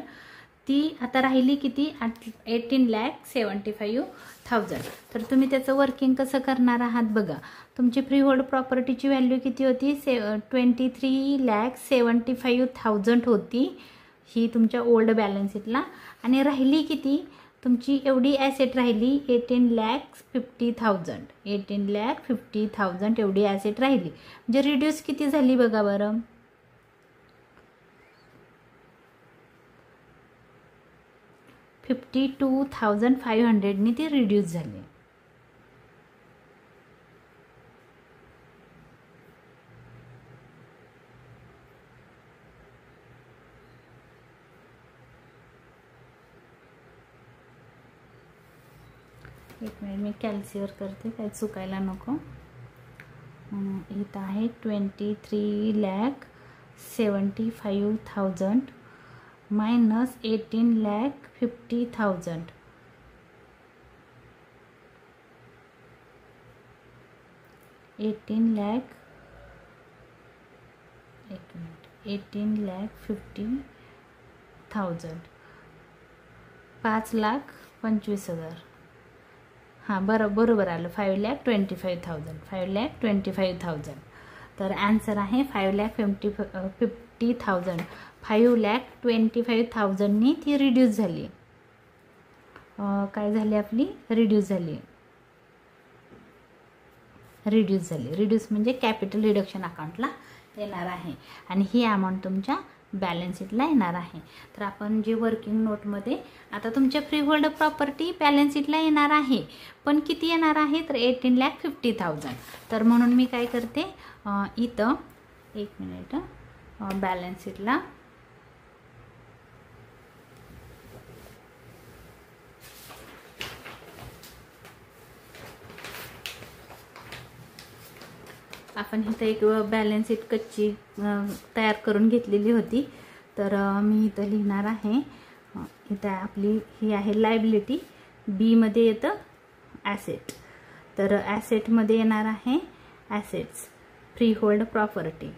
ती आता राहिली किती, 18,75,000. तर तुम्ही त्याचं वर्किंग कसं करणार आहात बघा. तुमची फ्री होल्ड प्रॉपर्टीची व्हॅल्यू किती होती, 23,75,000 होती ही तुमच्या ओल्ड बॅलन्स शीटला. आणि राहिली किती, तुमची एवढी ॲसेट राहिली 18,50,000. 18,50,000 एवढी ॲसेट राहिली. म्हणजे रिड्यूस किती झाली बघा बरं, 52,500नी ती रिड्यूस झाली. एक मिनिट मी कॅल्क्युलेट करते, काही चुकायला नको. इथं आहे 23,75,000 minus 18,50,000. 18,50,000 5,25,000. हां बरोबर आलं, 5,25,000. 5,25,000. तर आन्सर आहे 5,50,000. 5,25,000नी ती रिड्यूस झाली. काय झाली आपली, रिड्यूस झाली. रिड्यूस म्हणजे कॅपिटल रिडक्शन अकाउंटला येणार आहे आणि ही अमाऊंट तुमच्या बॅलन्स शीटला येणार आहे. तर आपण जे वर्किंग नोटमध्ये आता तुमच्या फ्री होल्ड प्रॉपर्टी बॅलन्स शीटला येणार आहे, पण किती येणार आहे, तर 18,50,000. तर म्हणून मी काय करते, इथं एक मिनिट, बॅलन्स शीटला आपण इथं एक बॅलन्स शीट कच्ची तयार करून घेतलेली होती. तर मी इथं लिहिणार आहे, इथं आपली ही आहे लायबिलिटी, बी मध्ये येतं ॲसेट. तर ॲसेटमध्ये येणार आहे ॲसेट्स, फ्री होल्ड प्रॉपर्टी.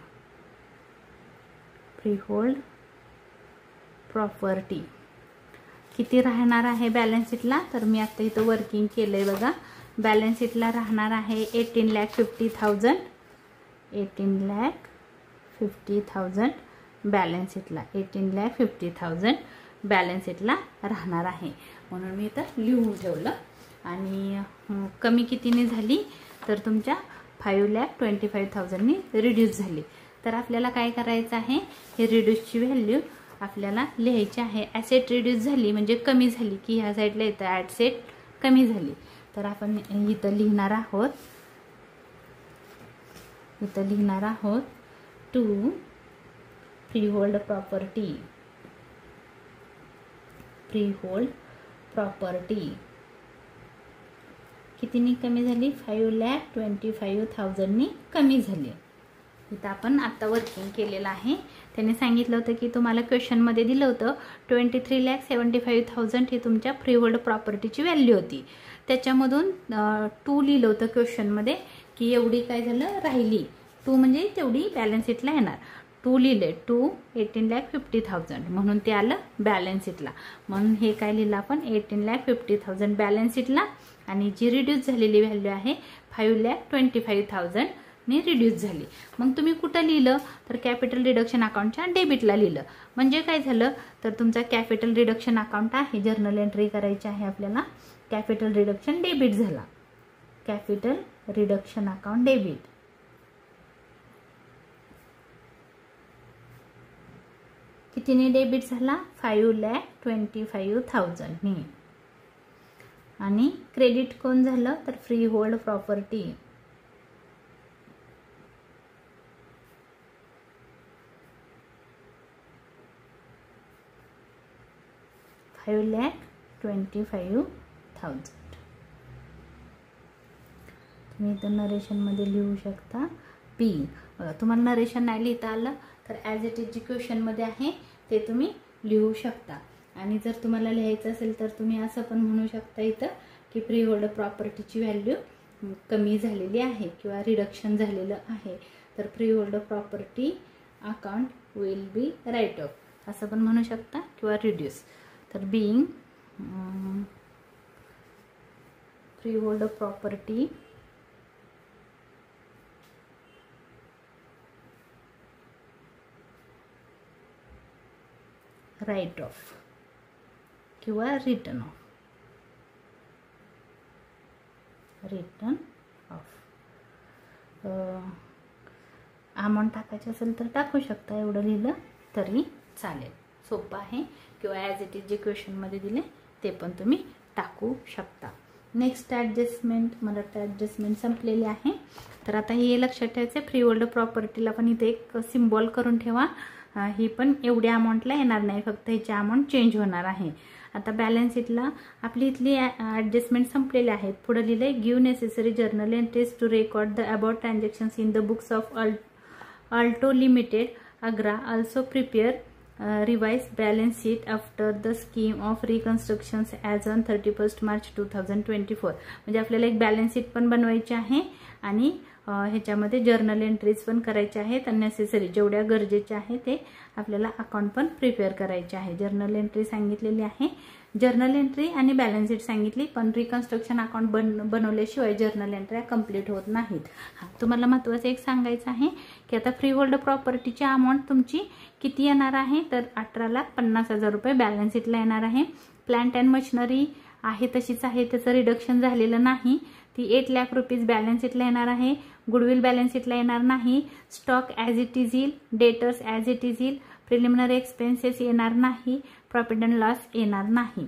किती राहणार आहे बॅलन्स शीटला, तर मी आता इथं वर्किंग केलंय बघा. बॅलन्स शीटला राहणार आहे 18,50,000. 18,50,000 बॅलन्स शीटला 18,50,000 बॅलन्स शीटला राहणार आहे. म्हणून मी इथं लिहून ठेवलं. आणि कमी कितीने झाली, तर तुमच्या 5,25,000नी रिड्यूस झाली. तर आपल्याला काय करायचं आहे, हे रिड्यूसची व्हॅल्यू आपल्याला लिहायची आहे. ॲसेट रिड्यूस झाली म्हणजे कमी झाली की ह्या साईडला येतं ॲसेट कमी झाली. तर आपण इथं लिहिणार आहोत, टू फ्रीहोल्ड प्रॉपर्टी कितीनी कमी झाली, 5,25,000नी कमी झाली. इथं आपण आता वर्किंग केलेलं आहे. त्यांनी सांगितलं होतं की तुम्हाला क्वेश्चनमध्ये दिलं होतं 23,75,000 ही तुमच्या फ्रीहोल्ड प्रॉपर्टीची व्हॅल्यू होती. त्याच्यामधून 2 लिहिलं होतं क्वेश्चनमध्ये की एवढी काय झालं राहिली, 2 म्हणजे तेवढी बॅलन्स शीटला येणार. 2 लिहिले, 2 18,50,000 म्हणून ते आलं बॅलन्स शीटला. म्हणून हे काय लिहिलं आपण 18,50,000 बॅलन्स शीटला. आणि जी रिड्यूस झालेली व्हॅल्यू आहे 5,25,000 ने रिड्यूस झाली. मग तुम्ही कुठं लिहिलं, तर कॅपिटल रिडक्शन अकाउंटच्या डेबिटला लिहिलं. म्हणजे काय झालं, तर तुमचा कॅपिटल रिडक्शन अकाउंट आहे, जर्नल एंट्री करायची आहे आपल्याला. कॅपिटल रिडक्शन डेबिट झाला, कॅपिटल रिडक्शन अकाउंट डेबिट. कितीने डेबिट झाला, 5,25,000नी. आणि क्रेडिट कोण झालं, तर फ्री होल्ड प्रॉपर्टी. 5,25,000. तुम्ही इथं नरेशनमध्ये लिहू शकता बी. तुम्हाला नरेशन नाही लिहिता आलं तर ॲज इट इज जी क्वेश्चनमध्ये आहे ते तुम्ही लिहू शकता. आणि जर तुम्हाला लिहायचं असेल तर तुम्ही असं पण म्हणू शकता इथं की फ्रीहोल्ड प्रॉपर्टीची व्हॅल्यू कमी झालेली आहे किंवा रिडक्शन झालेलं आहे, तर freehold property account will be write off असं पण म्हणू शकता किंवा रिड्यूस. तर being freehold property write off किंवा रिटर्न ऑफ. अमाऊंट टाकायची असेल तर टाकू शकता, एवढं लिहिलं तरी चालेल, सोपं आहे. किंवा ॲज इट इज जे क्वेश्चनमध्ये दिले ते पण तुम्ही टाकू शकता. नेक्स्ट ॲडजस्टमेंट, मराठी ॲडजस्टमेंट संपलेली आहे. तर आता हे लक्षात ठेवायचं, फ्रीहोल्ड प्रॉपर्टीला पण इथे एक सिम्बॉल करून ठेवा. ही पण एवढ्या अमाऊंटला येणार नाही, फक्त ह्याची अमाऊंट चेंज होणार आहे. आता बॅलन्स शीटला आपली इथली ॲडजस्टमेंट संपलेली आहेत. पुढे लिहिलंय, give necessary journal entries to record the about transactions in the books of Alto limited Agra. Also prepare revise balance sheet after the scheme of reconstructions as on 31 March 2024. म्हणजे आपल्याला एक बॅलन्स शीट पण बनवायची आहे आणि ह्याच्यामध्ये जर्नल एंट्रीज पण करायचे आहेत. अननेसेसरी जेवढ्या गरजेच्या आहे ते आपल्याला अकाउंट पण प्रिपेअर करायचे आहे. जर्नल एंट्री सांगितलेली आहे, जर्नल एंट्री आणि बॅलन्स शीट सांगितली, पण रिकन्स्ट्रक्शन अकाउंट बनवल्याशिवाय जर्नल एंट्री कंप्लीट होत नाहीत. तुम्हाला महत्त्वाचं एक सांगायचं आहे की आता फ्रीहोल्ड प्रॉपर्टीची अमाऊंट तुमची किती येणार आहे, तर 18,50,000 रुपये बॅलन्स शीटला येणार आहे. प्लांट अँड मशिनरी आहे तशीच आहे, त्याचं रिडक्शन झालेलं नाही, ती 8 लाख रुपीज बॅलन्स शीटला येणार आहे. गुडविल बॅलन्स शीटला येणार नाही. स्टॉक ॲज इट इज येईल, डेटर्स ॲज इट इज येईल, प्रिलिमिनरी एक्सपेन्सेस येणार नाही, प्रॉफिट अँड लॉस येणार नाही.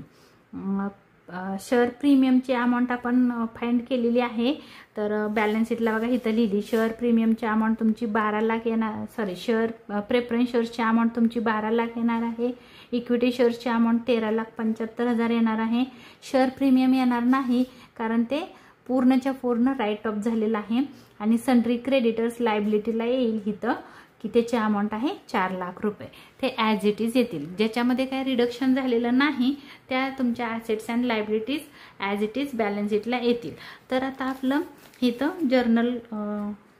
शेअर प्रीमियमची अमाऊंट आपण फाइंड केलेली आहे. तर बॅलन्स शीटला बघा इथं लिहिली, शेअर प्रीमियमची अमाऊंट तुमची 12 लाख येणार, शेअर प्रेफरन्स शेअर्सची अमाऊंट तुमची 12 लाख येणार आहे. इक्विटी शेअर्सची अमाऊंट 13,75,000 येणार आहे. शेअर प्रीमियम येणार नाही कारण ते पूर्णच्या पूर्ण राईट ऑफ झालेलं आहे. आणि सन्ड्री क्रेडिटर्स लायबिलिटीला येईल इथं की त्याची अमाऊंट आहे 4 लाख रुपये. ते ॲज इट इज येतील, ज्याच्यामध्ये काय रिडक्शन झालेलं नाही त्या तुमच्या assets and liabilities as it is balance शीटला येतील. तर आता आपलं इथं जर्नल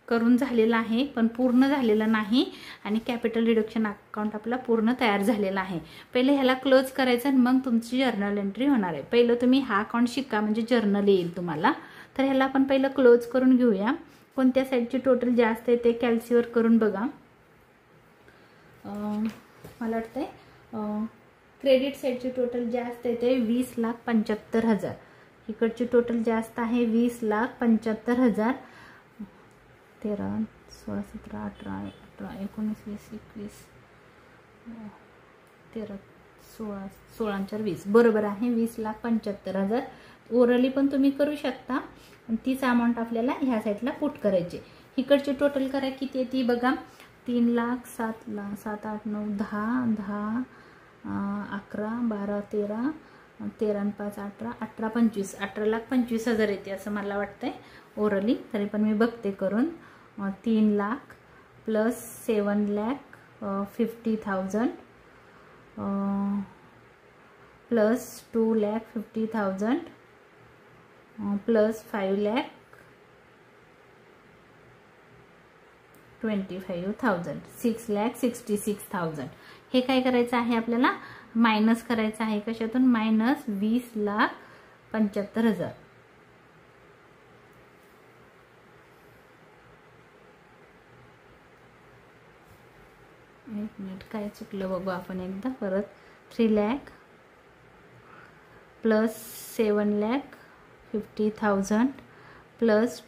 करून झालेला आहे पण पूर्ण झालेलं नाही आणि कॅपिटल रिडक्शन अकाउंट आपला पूर्ण तयार झालेला आहे. पहिले ह्याला क्लोज करायचं आणि मग तुमची जर्नल एंट्री होणार आहे. पहिलं तुम्ही हा अकाउंट शिका म्हणजे जर्नल येईल तुम्हाला. तर ह्याला आपण पहिलं क्लोज करून घेऊया. कोणत्या साईडची टोटल जास्त आहे ते कॅल्सीवर करून बघा. मला वाटतंय क्रेडिट साईडची टोटल जास्त आहे ते 20,75,000. इकडची टोटल जास्त आहे 20,75,000. 13, 16, 17, 18, 19, 20, 21, 13, 16, 16 20 बरोबर आहे 20,75,000. ओरली पण तुम्ही करू शकता. तीच अमाऊंट आपल्याला ह्या साईडला पुट करायची. इकडची टोटल करा किती आहे ती बघा. 3 लाख 7 लाख 7 8 9 10 10 11 12 13 13 आणि 5 18 18 25 18,25,000 येते असं मला वाटतंय ओरली. तरी पण मी बघते करून. 3 लाख प्लस 7,50,000 प्लस 2,50,000 प्लस 5,25,000 6,66,000. हे काय करायचं आहे आपल्याला मायनस करायचं आहे. कशातून मायनस 20,75,000. एक मिनिट काय चुकलं बघू आपण एकदा परत. 3 lakh plus 7,50,000 plus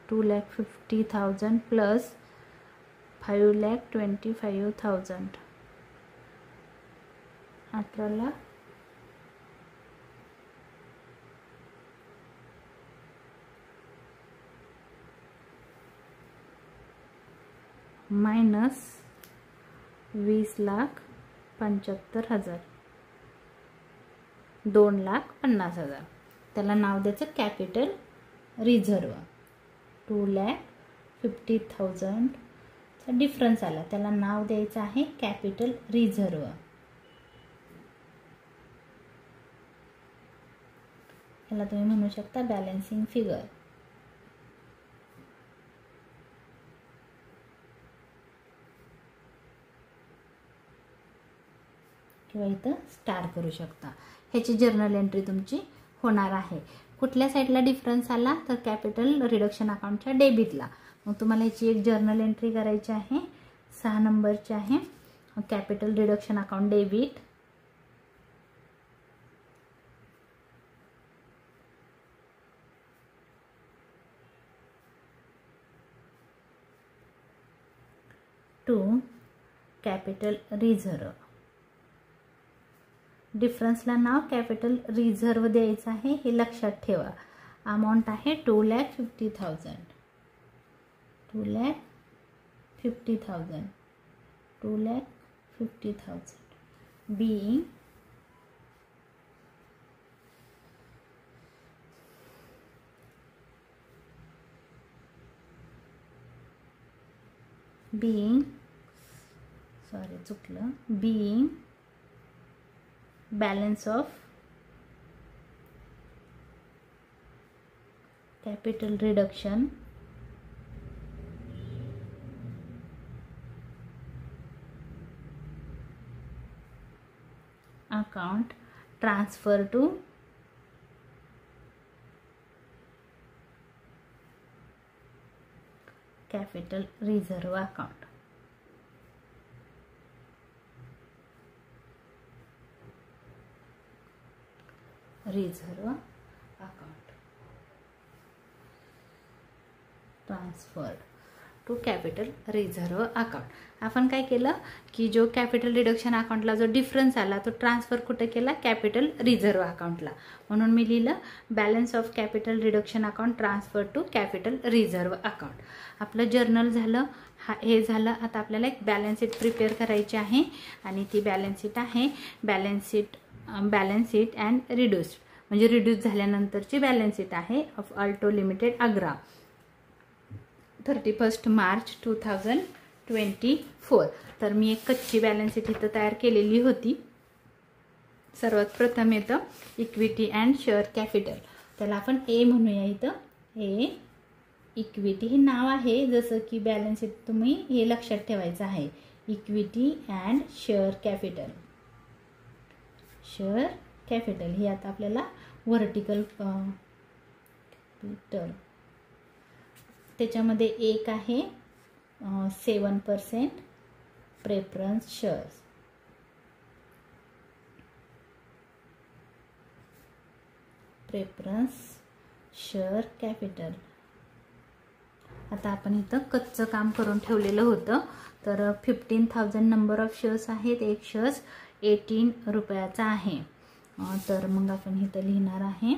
2,50,000 plus 5,25,000 18 minus 20,75,000 2,50,000. त्याला नाव द्यायचं कॅपिटल रिझर्व. 2,50,000 चा डिफरन्स आला त्याला नाव द्यायचं आहे कॅपिटल रिझर्व. याला तुम्ही म्हणू शकता बॅलन्सिंग फिगर किंवा इथं स्टार करू शकता. ह्याची जर्नल एंट्री तुमची होणार आहे. कुठल्या साईडला डिफरन्स आला तर कॅपिटल रिडक्शन अकाउंटच्या डेबिटला. मग तुम्हाला ह्याची एक जर्नल एंट्री करायची आहे 6 नंबरची आहे. Capital reduction account debit to capital reserve. डिफरन्सला नाव कॅपिटल रिझर्व द्यायचं आहे हे लक्षात ठेवा. अमाऊंट आहे 2,50,000 2,50,000 2,50,000 being being balance of capital reduction account transfer to capital reserve account. Reserve account transferred to capital reserve account. आपण काय केलं की जो कॅपिटल रिडक्शन अकाउंटला जो डिफरन्स आला तो ट्रान्सफर कुठे केला कॅपिटल रिझर्व अकाउंटला. म्हणून मी लिहिलं balance of capital reduction account transfer to capital reserve account. आपलं जर्नल झालं. हे झालं. आता आपल्याला एक बॅलन्स शीट प्रिपेअर करायची आहे आणि ती बॅलन्स शीट आहे बॅलन्स शीट अँड रिड्यूस्ड म्हणजे रिड्यूस झाल्यानंतरची बॅलन्स शीट आहे of Alto limited Agra 31 March 2024. तर मी एक कच्ची बॅलन्स शीट इथं तयार केलेली होती. सर्वात प्रथम येतं इक्विटी अँड शेअर कॅपिटल. त्याला आपण ए म्हणूया इथं. ए इक्विटी हे नाव आहे, जसं की बॅलन्स शीट तुम्ही हे लक्षात ठेवायचं आहे. Equity and share capital. Share capital हे आता आपल्याला व्हर्टिकल टर्म. त्याच्यामध्ये एक आहे 7% preference shares. Preference share capital. आता आपण इथं कच्चं काम करून ठेवलेलं होतं. तर 15,000 नंबर ऑफ शेअर्स आहेत. एक शेअर्स 18 रुपयाचा आहे. तर मग आपण इथं लिहिणार आहे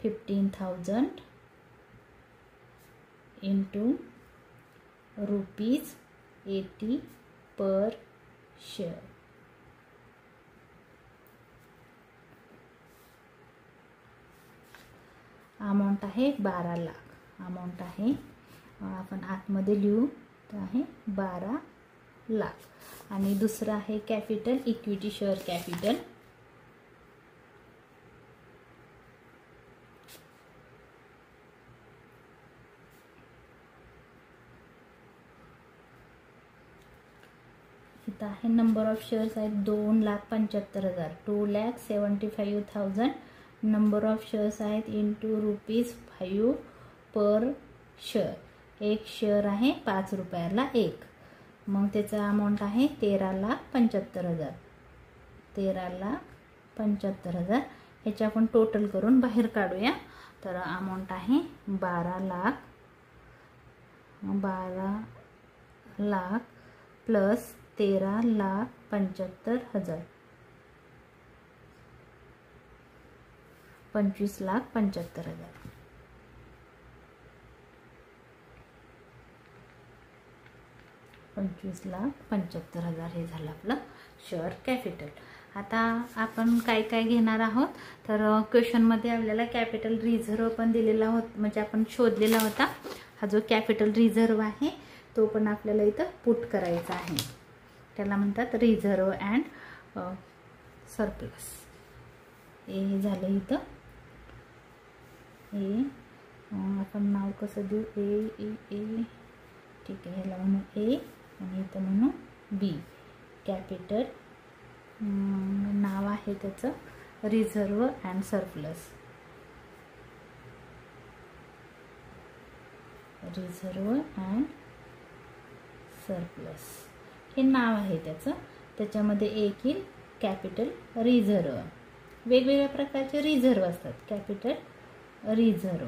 15,000 इंटू ₹80 पर शेअर. अमाऊंट आहे 12 लाख. अमाऊंट आहे आपण आतमध्ये लिहू तर आहे 12 लाख. आणि दुसरं आहे कॅपिटल, इक्विटी शेअर कॅपिटल. इथं आहे नंबर ऑफ शेअर्स आहेत 2,75,000. 2,75,000 नंबर ऑफ शेअर्स आहेत इंटू ₹5 पर शेअर. एक शेअर आहे 5 रुपयाला एक. मग त्याचा अमाऊंट आहे 13,75,000. 13,75,000 ह्याचे आपण टोटल करून बाहेर काढूया. तर अमाऊंट आहे 12 लाख प्लस 13,75,000 25,75,000. 25,75,000 हे झालं आपलं शेअर कॅपिटल. आता आपण काय काय घेणार आहोत. तर क्वेश्चनमध्ये आपल्याला कॅपिटल रिझर्व पण दिलेला होता, म्हणजे आपण शोधलेला होता. हा जो कॅपिटल रिझर्व आहे तो पण आपल्याला इथं पुट करायचा आहे. त्याला म्हणतात रिझर्व अँड सरप्लस. हे झालं इथं. ए आपण नाव कसं देऊ. ए ठीक आहे, ह्याला म्हणू ए आणि इथं म्हणू बी. कॅपिटल नाव आहे त्याचं reserve and surplus. Reserve and surplus हे नाव आहे त्याचं. त्याच्यामध्ये एक येईल कॅपिटल रिझर्व. वेगवेगळ्या प्रकारचे रिझर्व असतात. कॅपिटल रिझर्व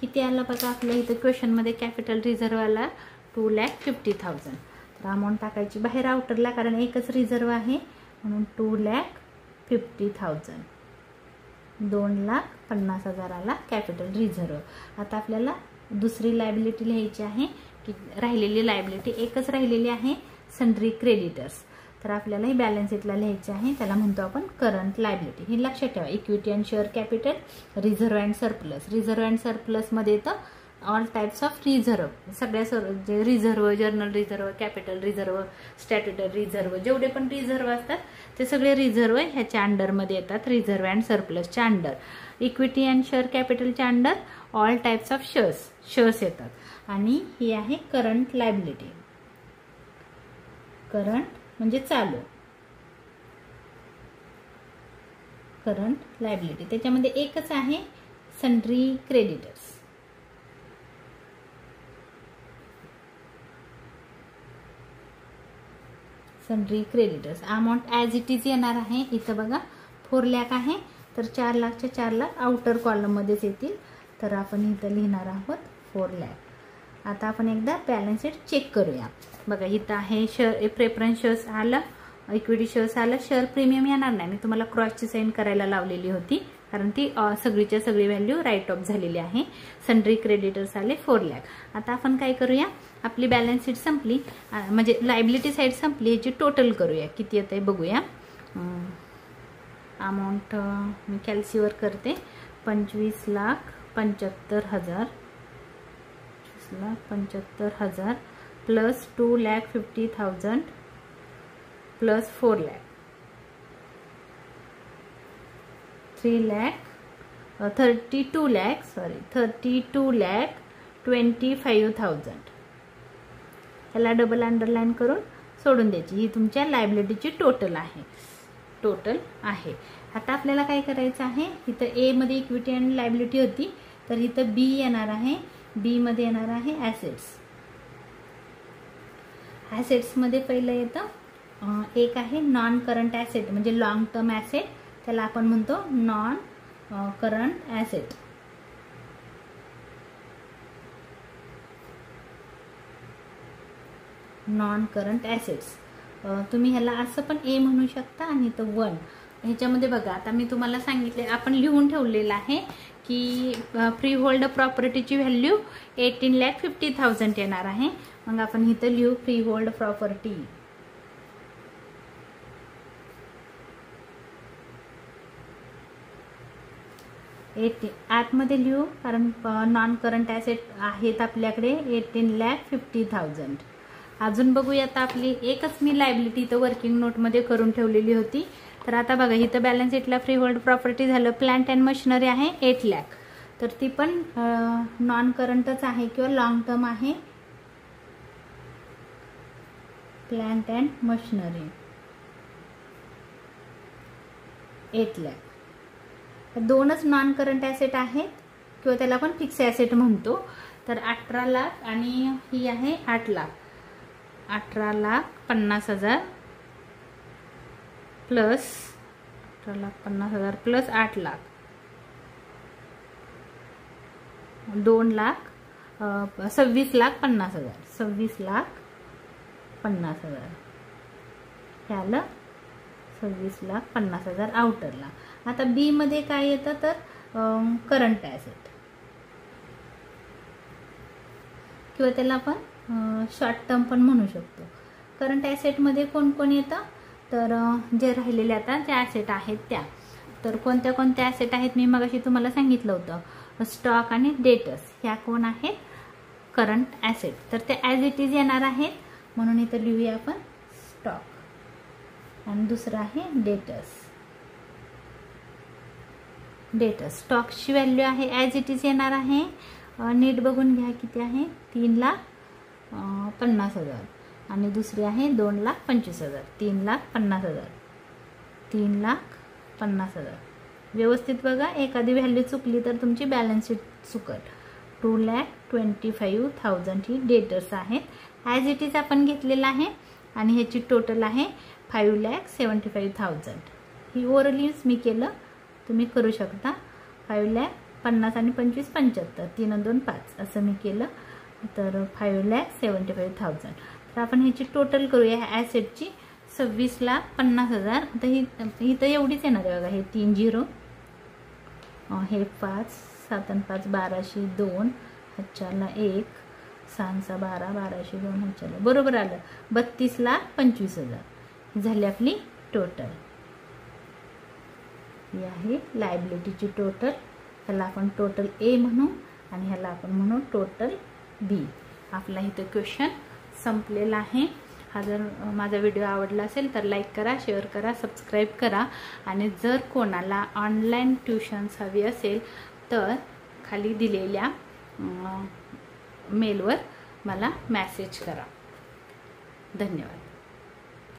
किती आला बघा आपल्या इथं क्वेश्चनमध्ये. कॅपिटल रिझर्व आला 2,50,000. तर अमाऊंट टाकायची बाहेर आउटरला, कारण एकच रिझर्व आहे म्हणून 2,50,000. 2,50,000 आला कॅपिटल रिझर्व. आता आपल्याला दुसरी लायबिलिटी लिहायची आहे की राहिलेली लायबिलिटी एकच राहिलेली आहे, सन्ड्री क्रेडिटर्स. तर आपल्याला ही बॅलन्स शीटला लिहायची आहे. त्याला म्हणतो आपण करंट लायबिलिटी. हे लक्षात ठेवा. Equity and share capital, reserve and surplus. Reserve and सरप्लसमध्ये येतं ऑल टाइप्स ऑफ रिझर्व. सगळ्या जे reserve, general reserve, capital reserve, statutory reserve, जेवढे पण रिझर्व असतात ते सगळे रिझर्व ह्याच्या अंडरमध्ये येतात. रिझर्व अँड सरप्लसच्या अंडर. इक्विटी अँड शेअर कॅपिटलच्या under all types of shares येतात. आणि ही आहे करंट लायबिलिटी. करंट म्हणजे चालू. करंट लायबिलिटी त्याच्यामध्ये एकच आहे sundry creditors. Sundry creditors amount as it is येणार आहे. इथं बघा 4 लाख आहे, तर 4 लाखच्या 4 लाख आउटर कॉलममध्येच येतील. तर आपण इथं लिहिणार आहोत 4 लाख. आता आपण एकदा बॅलन्स शीट चेक करूया. बघा इथं आहे शेअर प्रेफरन्स शेअर्स आलं, इक्विटी शेअर्स आलं. शेअर प्रीमियम येणार नाही, मी तुम्हाला क्रॉसची साईन करायला लावलेली होती कारण ती सगळीच्या सगळी व्हॅल्यू राईट ऑफ झालेली आहे. सन्ड्री क्रेडिटर्स आले 4 लाख. आता आपण काय करूया, आपली बॅलन्स शीट संपली, म्हणजे लायबिलिटी साईड संपली, याची टोटल करूया किती येत आहे बघूया. अमाऊंट मी कॅल्सीवर करते. 25,75,000 25,75,000 प्लस 2,50,000 प्लस 4 लाख 3,00,000 32,25,000. याला डबल अंडरलाईन करून सोडून द्यायची. ही तुमच्या लायबिलिटीची टोटल आहे. आता आपल्याला काय करायचं आहे, इथं ए मध्ये इक्विटी आणि लायबिलिटी होती, तर इथं बी येणार आहे. बी मध्ये येणार आहे ॲसेट्स मध्ये पहिलं येतं एक आहे नॉन करंट ॲसेट, म्हणजे लॉंग टर्म ॲसेट, त्याला आपण म्हणतो non current asset. Non current assets तुम्ही ह्याला असं पण ए म्हणू शकता. आणि इथं 1 ह्याच्यामध्ये बघा, आता मी तुम्हाला सांगितले, आपण लिहून ठेवलेलं आहे की फ्री होल्ड प्रॉपर्टीची व्हॅल्यू 18,50,000 येणार आहे. मग आपण इथं लिहू फ्री होल्ड प्रॉपर्टी. आतमध्ये लिहू, कारण नॉन करंट ॲसेट आहेत आपल्याकडे 18,50,000. अजून बघूया. आता आपली एकच मी लायबिलिटी इथं वर्किंग नोटमध्ये करून ठेवलेली होती. तर आता बघा, इथं बॅलन्स शीटला फ्री होल्ड प्रॉपर्टी झालं. प्लांट अँड मशिनरी आहे 8 लाख, तर ती पण नॉन करंटच आहे किंवा लॉंग टर्म आहे. Plant and machinery 8 lakh. दोनच नॉन करंट ॲसेट आहेत किंवा त्याला आपण फिक्स ॲसेट म्हणतो. तर 18 लाख आणि ही आहे 8 लाख. 18,50,000 plus 18,50,000 plus 8 lakh 26,50,000. 26,50,000 ह्याला 26,50,000 आउटरला. आता बी मध्ये काय येतं, तर करंट ॲसेट किंवा त्याला आपण शॉर्ट टर्म पण म्हणू शकतो. करंट ॲसेटमध्ये कोण कोण येतं, तर जे राहिलेले आता जे ॲसेट आहेत त्या. तर कोणत्या कोणत्या ॲसेट आहेत मी मगाशी तुम्हाला सांगितलं होतं. स्टॉक आणि डेटर्स ह्या कोण आहेत, करंट ॲसेट. तर ते ॲज इट इज येणार आहेत, म्हणून इथं लिहूया आपण स्टॉक. आणि दुसरं आहे डेटर्स. स्टॉकची व्हॅल्यू आहे ॲज इट इज येणार आहे. नीट बघून घ्या किती आहे, 3,50,000 आणि दुसरी आहे 2,25,000. 3,50,000. 3,50,000. व्यवस्थित बघा, एखादी व्हॅल्यू चुकली तर तुमची बॅलन्स शीट चुकल. 2,25,000 ही डेटर्स आहेत. ॲज इट इज आपण घेतलेलं आहे आणि ह्याची टोटल आहे 5,75,000. ही ओरलीच मी केलं, तुम्ही करू शकता. 5,50,000 आणि 25 75, 3 आणि 2 5 असं मी केलं. तर 5,75,000. तर आपण ह्याची टोटल करूया ह्या ॲसेटची 26,50,000. आता ही तर एवढीच येणार आहे बघा. हे 3 0, हे 5, 7 आणि 5 1200, 2 ह्याच्याला 1, 6 6 12, 1200, 2 ह्याच्याला बरोबर आलं 32,25,000 झाली आपली टोटल. ही आहे लायबिलिटीची टोटल. ह्याला आपण टोटल ए म्हणू आणि ह्याला आपण म्हणू टोटल बी. आपला इथं क्वेश्चन संपलेला आहे. हा जर माझा व्हिडिओ आवडला असेल तर लाईक करा, शेअर करा, सबस्क्राईब करा. आणि जर कोणाला ऑनलाईन ट्युशन्स हवी असेल तर खाली दिलेल्या मेलवर मला मेसेज करा. धन्यवाद.